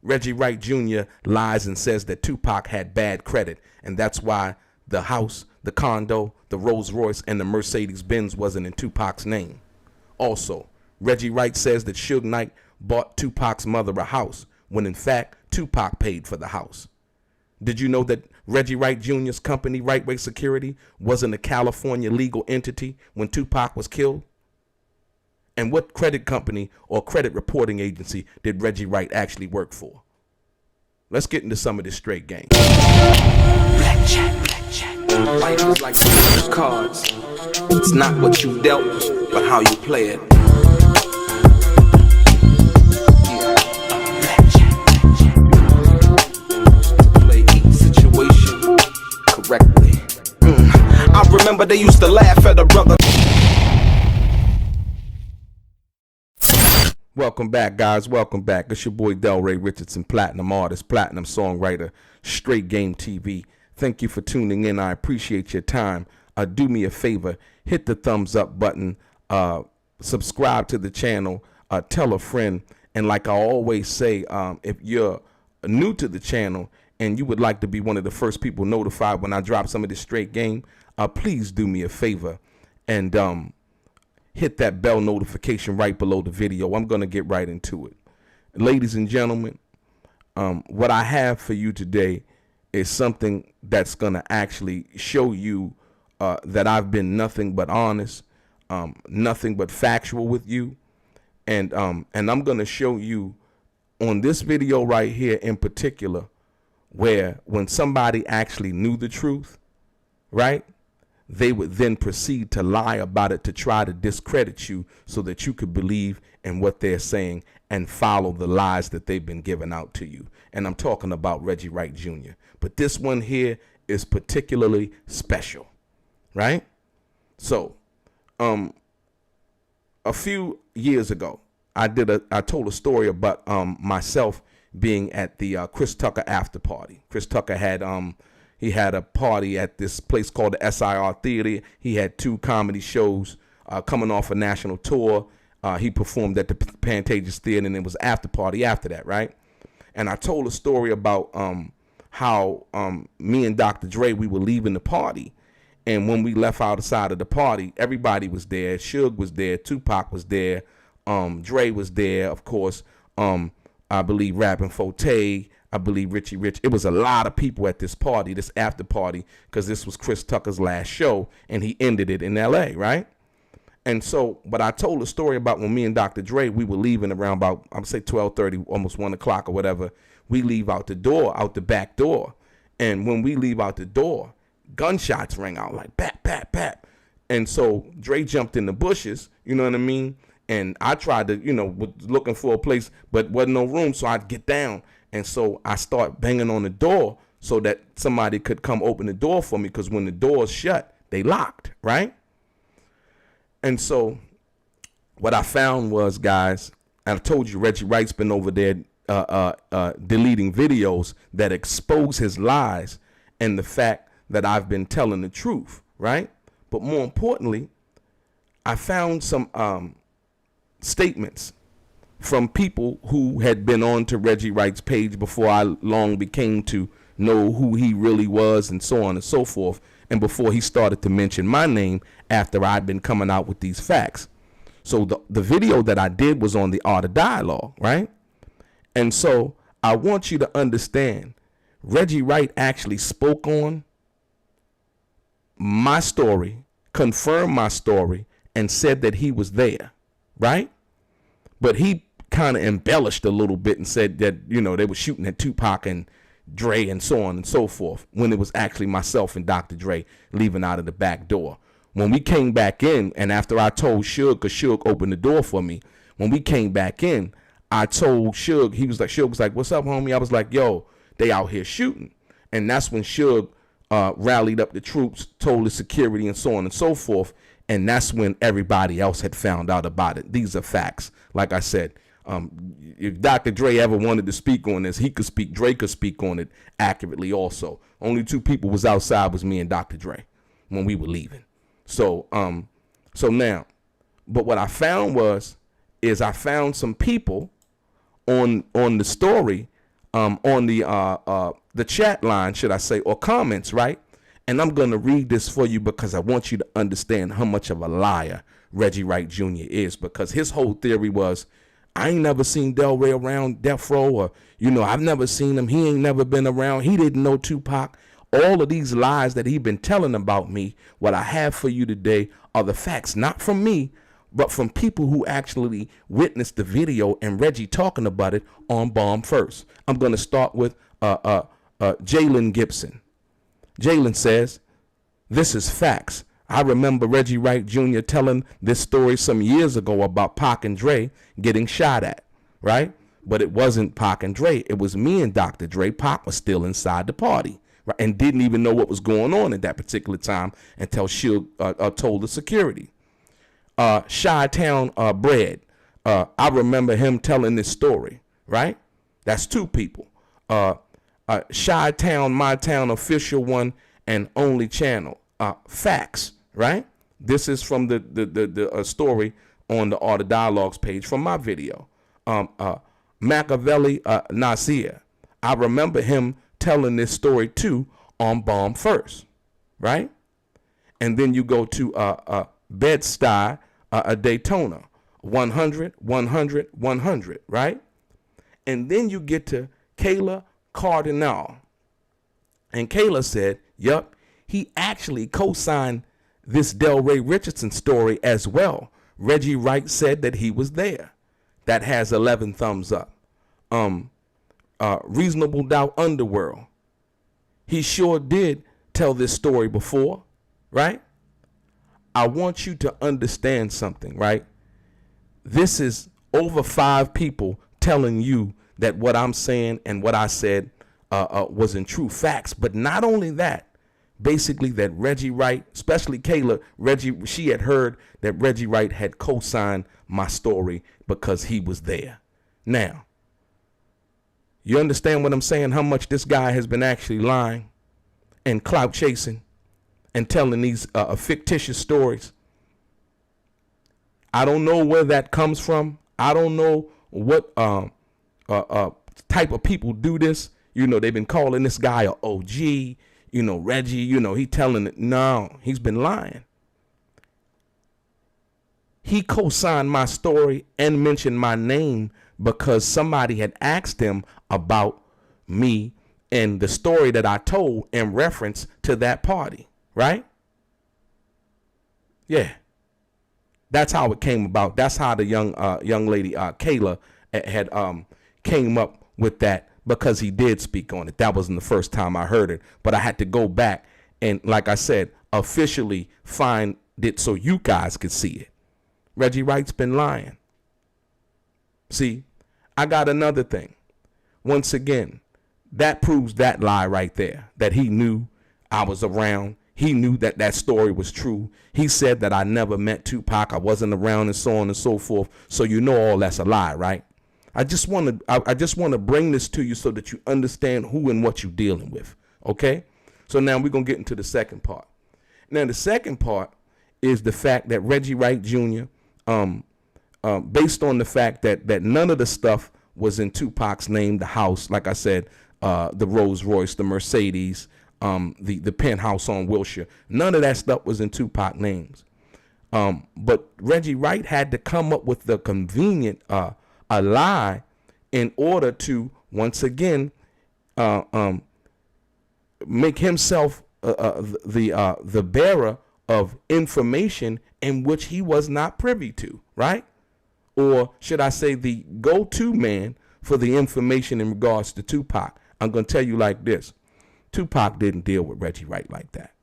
Reggie Wright Jr. lies and says that Tupac had bad credit, and that's why the house, the condo, the Rolls Royce, and the Mercedes Benz wasn't in Tupac's name. Also, Reggie Wright says that Suge Knight bought Tupac's mother a house, when in fact Tupac paid for the house. Did you know that Reggie Wright Jr.'s company, Rightway Security, wasn't a California legal entity when Tupac was killed? And what credit company or credit reporting agency did Reggie Wright actually work for? Let's get into some of this straight game. Black chat. Life is like the cards. It's not what you dealt, but how you play it. Black chat. Play each situation correctly. I remember they used to laugh at a brother. Welcome back, guys. Welcome back. It's your boy DELRAY, Richardson, platinum artist, platinum songwriter, Straight Game TV. Thank you for tuning in. I appreciate your time. Do me a favor, hit the thumbs up button, subscribe to the channel, tell a friend, and like I always say, if you're new to the channel and you would like to be one of the first people notified when I drop some of this straight game, please do me a favor and hit that bell notification right below the video. I'm going to get right into it. Ladies and gentlemen, what I have for you today is something that's going to actually show you that I've been nothing but honest, nothing but factual with you. And I'm going to show you on this video right here in particular, where when somebody actually knew the truth, right, they would then proceed to lie about it to try to discredit you so that you could believe in what they're saying and follow the lies that they've been giving out to you. And I'm talking about Reggie Wright Jr. But this one here is particularly special, right? So, a few years ago, I told a story about myself being at the Chris Tucker after party. Chris Tucker had he had a party at this place called the SIR Theater. He had 2 comedy shows coming off a national tour. He performed at the Pantages Theater, and it was after party after that, right? And I told a story about how me and Dr. Dre, we were leaving the party. And when we left outside of the party, everybody was there. Suge was there. Tupac was there. Dre was there, of course. I believe Rappin' Forte. I believe Richie Rich. It was a lot of people at this party, this after party, because this was Chris Tucker's last show, and he ended it in L.A., right? And so, but I told a story about when me and Dr. Dre, we were leaving around about, I would say 12:30, almost 1 o'clock or whatever. We leave out the door, out the back door. And when we leave out the door, gunshots rang out like bat, bat, bat. And so Dre jumped in the bushes, you know what I mean? And I tried to, was looking for a place, but wasn't no room, so I'd get down. And so I start banging on the door so that somebody could come open the door for me, because when the door's shut, they locked, right? And so what I found was, guys, and I told you Reggie Wright's been over there deleting videos that expose his lies and the fact that I've been telling the truth, right? But more importantly, I found some statements from people who had been on to Reggie Wright's page before I long became to know who he really was, and so on and so forth, and before he started to mention my name after I'd been coming out with these facts. So the video that I did was on the Art of Dialogue, right? And so I want you to understand, Reggie Wright actually spoke on my story, confirmed my story, and said that he was there, right? But he kind of embellished a little bit and said that, they were shooting at Tupac and Dre and so on and so forth, when it was actually myself and Dr. Dre leaving out of the back door. When we came back in, and after I told Suge, because Suge opened the door for me, when we came back in, I told Suge, Suge was like, what's up, homie? I was like, yo, they out here shooting. And that's when Suge rallied up the troops, told the security and so on and so forth. And that's when everybody else had found out about it. These are facts. Like I said, if Dr. Dre ever wanted to speak on this, he could speak. Dre could speak on it accurately also. Only 2 people was outside, was me and Dr. Dre when we were leaving. So now, but what I found I found some people on the story on the chat line, should I say, or comments, right? And I'm going to read this for you because I want you to understand how much of a liar Reggie Wright Jr. is, because his whole theory was, I ain't never seen DELRAY around Death Row, or, I've never seen him. He ain't never been around. He didn't know Tupac. All of these lies that he been telling about me, what I have for you today are the facts, not from me, but from people who actually witnessed the video and Reggie talking about it on Bomb First. I'm going to start with Jalen Gibson. Jalen says, this is facts. I remember Reggie Wright Jr. telling this story some years ago about Pac and Dre getting shot at, right? But it wasn't Pac and Dre. It was me and Dr. Dre. Pac was still inside the party, right? And didn't even know what was going on at that particular time until Shield told the security. Chi-Town Bread. I remember him telling this story, right? That's two people. Chi-Town, My Town, official one and only channel. Facts, right? This is from the story on the Art of Dialogues page from my video. Machiavelli Nasir. I remember him telling this story too on Bomb First, right? And then you go to Bed-Stuy, Daytona, 100, 100, 100, right? And then you get to Kayla Cardinal. And Kayla said, yup, he actually co-signed this DELRAY Richardson story as well. Reggie Wright said that he was there. That has 11 thumbs up. Reasonable Doubt Underworld. He sure did tell this story before, right? I want you to understand something, right? This is over 5 people telling you that what I'm saying and what I said wasn't true facts. But not only that, basically that Reggie Wright, especially Kayla, she had heard that Reggie Wright had co-signed my story because he was there. Now, you understand what I'm saying? How much this guy has been actually lying and clout chasing and telling these fictitious stories. I don't know where that comes from. I don't know what type of people do this. They've been calling this guy a OG. Reggie, he telling it. No, he's been lying. He co-signed my story and mentioned my name because somebody had asked him about me and the story that I told in reference to that party, right? Yeah. That's how it came about. That's how the young lady, Kayla, had came up with that, because he did speak on it. That wasn't the first time I heard it, but I had to go back and, like I said, officially find it so you guys could see it. Reggie Wright's been lying. See, I got another thing. Once again, that proves that lie right there, that he knew I was around. He knew that that story was true. He said that I never met Tupac. I wasn't around, and so on and so forth. So all that's a lie, right? I just want to bring this to you so that you understand who and what you're dealing with. Okay? So now we're going to get into the second part. Now the second part is the fact that Reggie Wright Jr., based on the fact that none of the stuff was in Tupac's name, the house, like I said, the Rolls Royce, the Mercedes, the penthouse on Wilshire, none of that stuff was in Tupac's names. But Reggie Wright had to come up with the convenient a lie in order to once again make himself the bearer of information in which he was not privy to, right? Or should I say the go-to man for the information in regards to Tupac. I'm going to tell you like this. Tupac didn't deal with Reggie Wright like that.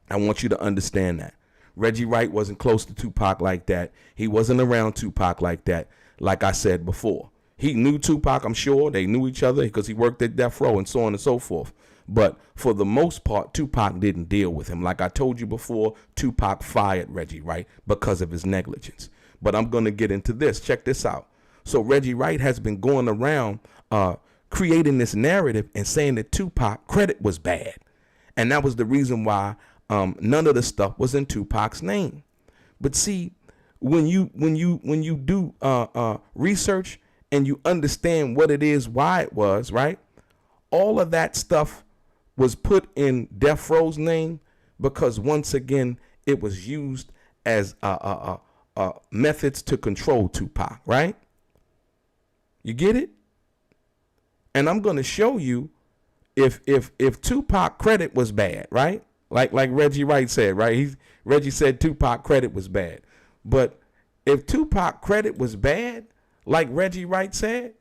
I want you to understand that. Reggie Wright wasn't close to Tupac like that. He wasn't around Tupac like that. Like I said before, he knew Tupac, I'm sure. They knew each other because he worked at Death Row and so on and so forth. But for the most part, Tupac didn't deal with him. Like I told you before, Tupac fired Reggie Wright because of his negligence. But I'm going to get into this. Check this out. So Reggie Wright has been going around creating this narrative and saying that Tupac credit was bad. And that was the reason why none of the stuff was in Tupac's name. But see, when you do research and you understand what it is, why it was, right? All of that stuff was put in Death Row's name because, once again, it was used as methods to control Tupac, right? You get it? And I'm going to show you if Tupac credit was bad, right? Like Reggie Wright said, right? Reggie said Tupac credit was bad. But if Tupac credit was bad, like Reggie Wright said,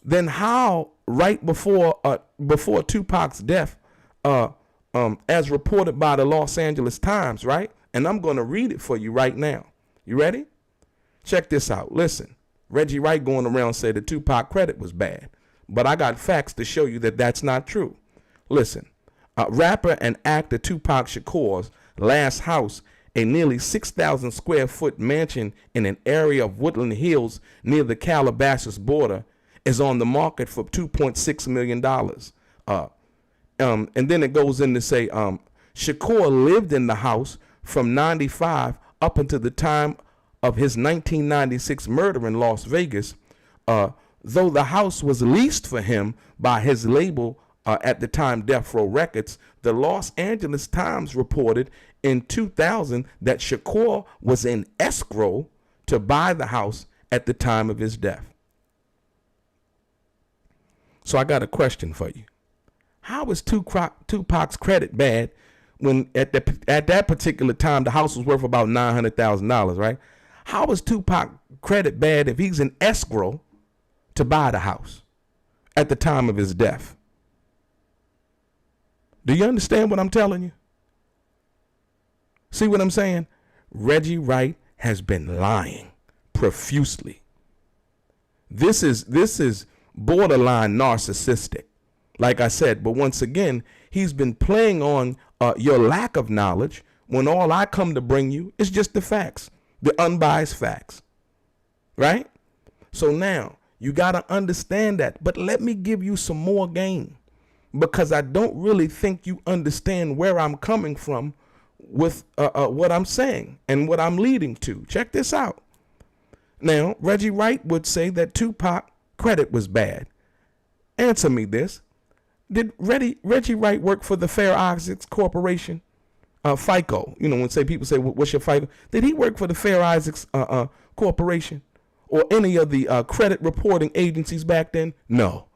then how right before Tupac's death, as reported by the Los Angeles Times, right? And I'm going to read it for you right now. You ready? Check this out. Listen, Reggie Wright going around said that Tupac credit was bad, but I got facts to show you that that's not true. Listen, rapper and actor Tupac Shakur's last house, a nearly 6,000 square foot mansion in an area of Woodland Hills near the Calabasas border, is on the market for $2.6 million. And then it goes in to say Shakur lived in the house from 95 up until the time of his 1996 murder in Las Vegas, though the house was leased for him by his label at the time, Death Row Records. The Los Angeles Times reported in 2000 that Shakur was in escrow to buy the house at the time of his death. So I got a question for you. How is Tupac's credit bad when at that particular time the house was worth about $900,000, right? How is Tupac credit bad if he's in escrow to buy the house at the time of his death? Do you understand what I'm telling you? See what I'm saying? Reggie Wright has been lying profusely. This is borderline narcissistic, like I said. But once again, he's been playing on your lack of knowledge when all I come to bring you is just the facts, the unbiased facts, right? So now you got to understand that. But let me give you some more game, because I don't really think you understand where I'm coming from with what I'm saying and what I'm leading to. Check this out. Now, Reggie Wright would say that Tupac credit was bad. Answer me this. Did Reggie Wright work for the Fair Isaacs Corporation? FICO. You know, when people say, what's your FICO? Did he work for the Fair Isaacs Corporation or any of the credit reporting agencies back then? No.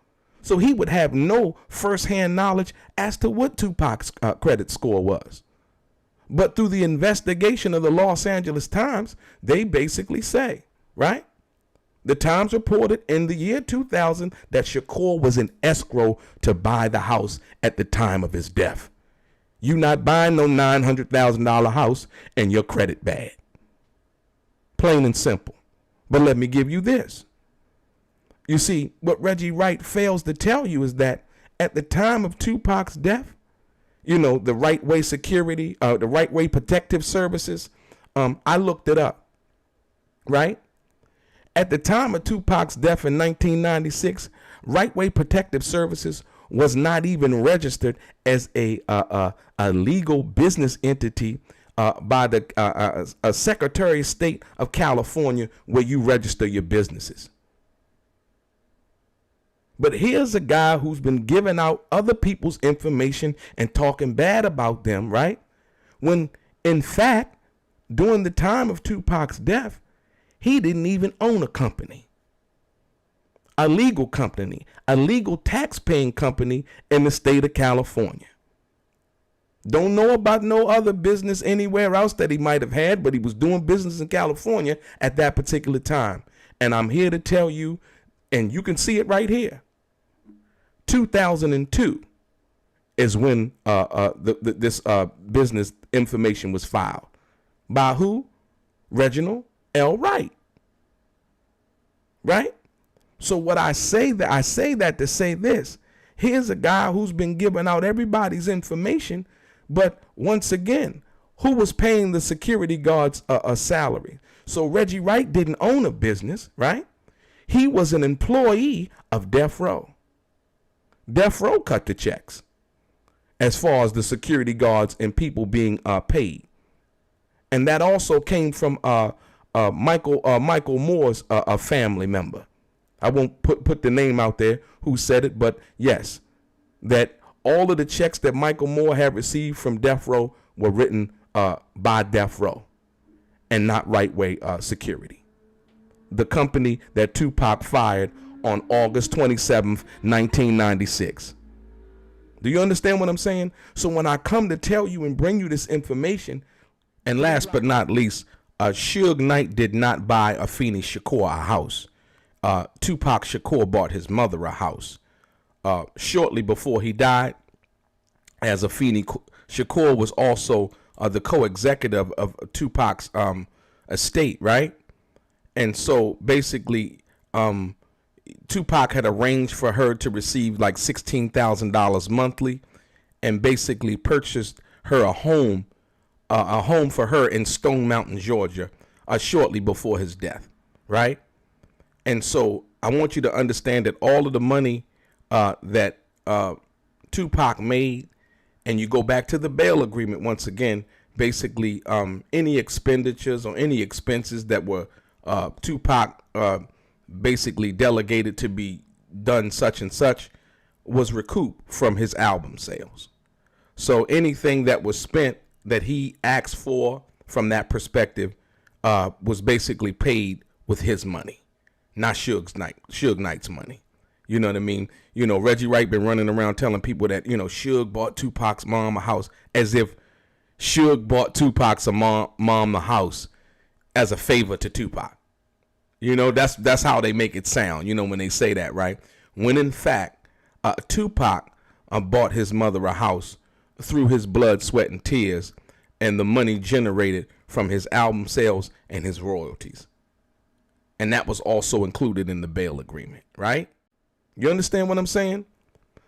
So he would have no firsthand knowledge as to what Tupac's credit score was. But through the investigation of the Los Angeles Times, they basically say, right? The Times reported in the year 2000 that Shakur was in escrow to buy the house at the time of his death. You not buying no $900,000 house and your credit bad. Plain and simple. But let me give you this. You see, what Reggie Wright fails to tell you is that at the time of Tupac's death, you know, the Right Way Security, the Right Way Protective Services, I looked it up, right? At the time of Tupac's death in 1996, Right Way Protective Services was not even registered as a legal business entity by the Secretary of State of California, where you register your businesses. But here's a guy who's been giving out other people's information and talking bad about them, right? When, in fact, during the time of Tupac's death, he didn't even own a company, a legal tax-paying company in the state of California. Don't know about no other business anywhere else that he might have had, but he was doing business in California at that particular time. And I'm here to tell you, and you can see it right here. 2002 is when this business information was filed. By who? Reginald L. Wright. Right? So what I say that to say this. Here's a guy who's been giving out everybody's information, but once again, who was paying the security guards a salary? So Reggie Wright didn't own a business, right? He was an employee of Death Row. Death Row cut the checks as far as the security guards and people being paid. And that also came from Michael Moore's a family member. I won't put the name out there who said it, but yes, that all of the checks that Michael Moore had received from Death Row were written by Death Row and not Right Way Security, the company that Tupac fired on August 27th, 1996. Do you understand what I'm saying? So when I come to tell you and bring you this information, and last but not least, Suge Knight did not buy Afeni Shakur a house. Tupac Shakur bought his mother a house. Shortly before he died, as Afeni Shakur was also the co-executive of Tupac's estate, right? And so basically, Tupac had arranged for her to receive like $16,000 monthly, and basically purchased her a home for her in Stone Mountain, Georgia, shortly before his death, right? And so I want you to understand that all of the money that Tupac made, and you go back to the bail agreement once again, basically any expenditures or any expenses that were Tupac basically delegated to be done such and such was recouped from his album sales. So anything that was spent that he asked for from that perspective was basically paid with his money, not Suge Knight's money. You know what I mean? You know, Reggie Wright been running around telling people that, you know, Suge bought Tupac's mom a house, as if Suge bought Tupac's mom a house as a favor to Tupac. You know, that's how they make it sound, you know, when they say that, right? When in fact, Tupac bought his mother a house through his blood, sweat, and tears, and the money generated from his album sales and his royalties. And that was also included in the bail agreement, right? You understand what I'm saying?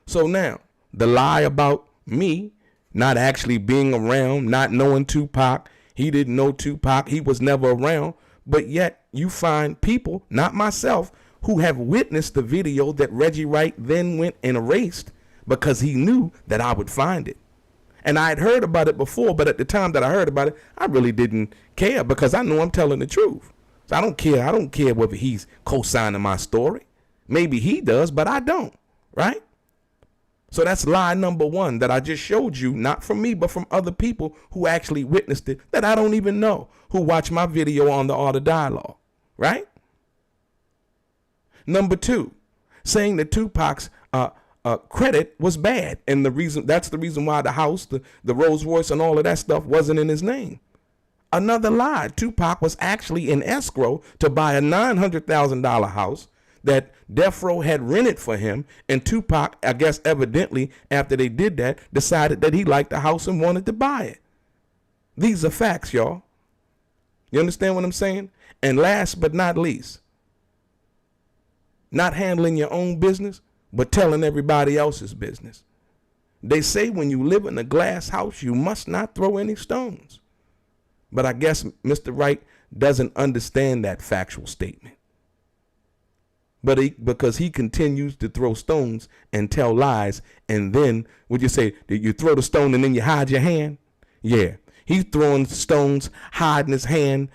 So now, the lie about me not actually being around, not knowing Tupac, he didn't know Tupac, he was never around, but yet you find people, not myself, who have witnessed the video that Reggie Wright then went and erased because he knew that I would find it. And I had heard about it before, but at the time that I heard about it, I really didn't care because I know I'm telling the truth. So I don't care. I don't care whether he's co-signing my story. Maybe he does, but I don't, right? So that's lie number one that I just showed you, not from me, but from other people who actually witnessed it that I don't even know, who watched my video on the Art of Dialogue, right? Number two, saying that Tupac's credit was bad, and that's the reason why the house, the Rolls Royce, and all of that stuff wasn't in his name. Another lie. Tupac was actually in escrow to buy a $900,000 house that Death Row had rented for him, and Tupac, I guess evidently after they did that, decided that he liked the house and wanted to buy it. These are facts, y'all. You understand what I'm saying? And last but not least, not handling your own business, but telling everybody else's business. They say when you live in a glass house, you must not throw any stones. But I guess Mr. Wright doesn't understand that factual statement. But because he continues to throw stones and tell lies, and then, would you say, did you throw the stone and then you hide your hand? Yeah, he's throwing stones, hiding his hand,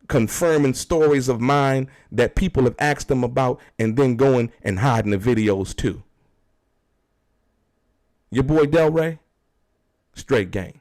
confirming stories of mine that people have asked him about, and then going and hiding the videos too. Your boy DELRAY, straight gang.